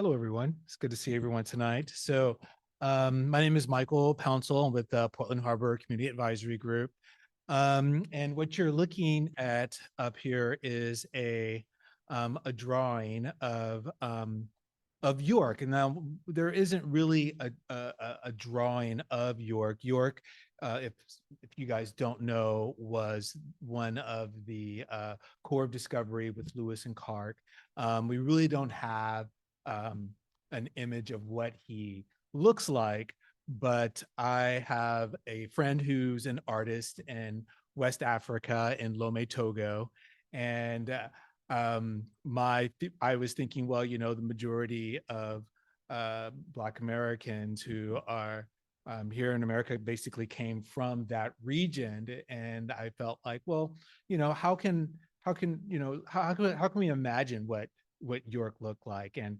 Hello, everyone. It's good to see everyone tonight. My name is Michael Pouncil. I'm with the Portland Harbor Community Advisory Group. And what you're looking at up here is a drawing of York. And now there isn't really a drawing of York. York, if you guys don't know, was one of the Corps of Discovery with Lewis and Clark. We really don't have um, an image of what he looks like, but I have a friend who's an artist in West Africa in Lome, Togo, and I was thinking, well, the majority of Black Americans who are here in America basically came from that region, and I felt like, well, how can we imagine what York looked like, and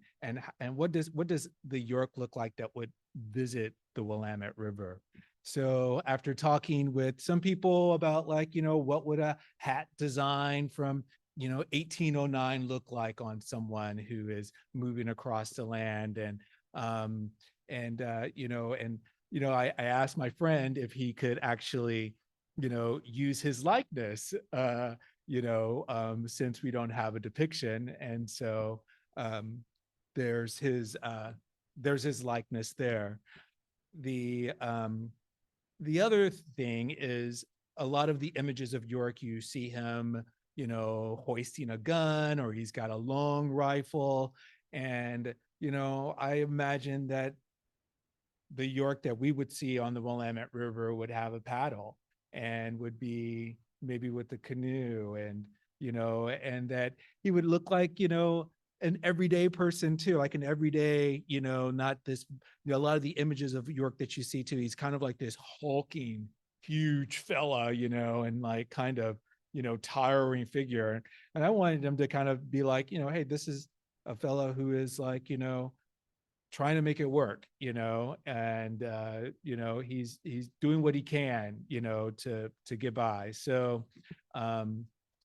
what does the York look like that would visit the Willamette River? So after talking with some people about, like, what would a hat design from 1809 look like on someone who is moving across the land, um I asked my friend if he could actually use his likeness, since we don't have a depiction. And so um, there's his likeness there. The the other thing is, a lot of the images of York, you see him, hoisting a gun, or he's got a long rifle. And, I imagine that the York that we would see on the Willamette River would have a paddle and would be maybe with the canoe, and that he would look like, an everyday person too, like an everyday, not this, a lot of the images of York that you see too, he's kind of like this hulking, huge fella, and like kind of, towering figure. And I wanted him to kind of be like, hey, this is a fella who is like, trying to make it work, and he's doing what he can, to get by. So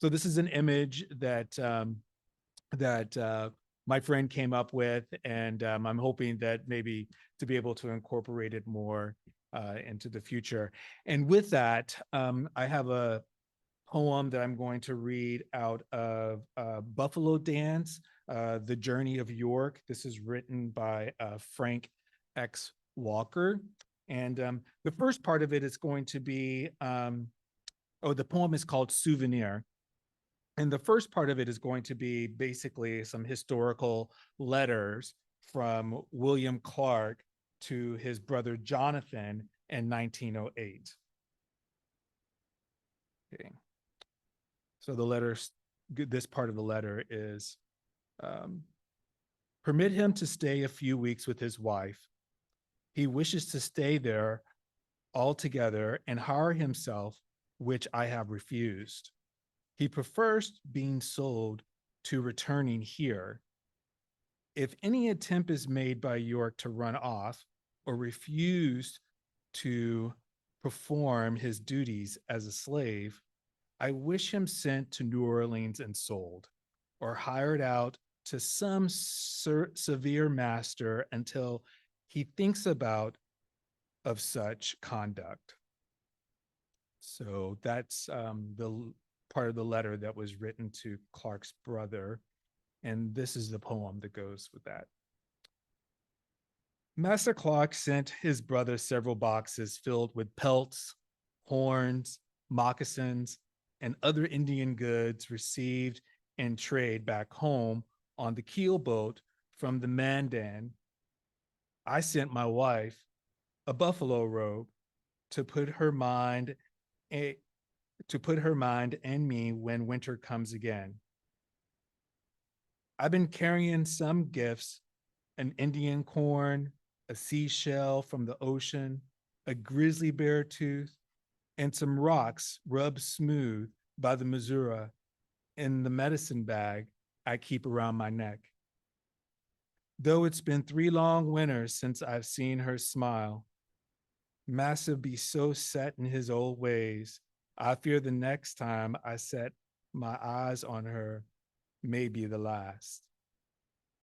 this is an image that my friend came up with, and I'm hoping that maybe to be able to incorporate it more into the future. And with that, I have a poem that I'm going to read out of Buffalo Dance, The Journey of York. This is written by Frank X. Walker. And the first part of it is going to be, the poem is called Souvenir. And the first part of it is going to be basically some historical letters from William Clark to his brother Jonathan in 1908. Okay. So this part of the letter is, um, permit him to stay a few weeks with his wife. He wishes to stay there altogether and hire himself, which I have refused. He prefers being sold to returning here. If any attempt is made by York to run off or refuse to perform his duties as a slave, I wish him sent to New Orleans and sold, or hired out to some severe master until he thinks about of such conduct. So that's the part of the letter that was written to Clark's brother. And this is the poem that goes with that. Master Clark sent his brother several boxes filled with pelts, horns, moccasins, and other Indian goods received in trade back home on the keel boat from the Mandan. I sent my wife a buffalo robe to put her mind and me when winter comes again. I've been carrying some gifts: an Indian corn, a seashell from the ocean, a grizzly bear tooth, and some rocks rubbed smooth by the Missouri in the medicine bag I keep around my neck. Though it's been 3 long winters since I've seen her smile, Massa be so set in his old ways, I fear the next time I set my eyes on her may be the last.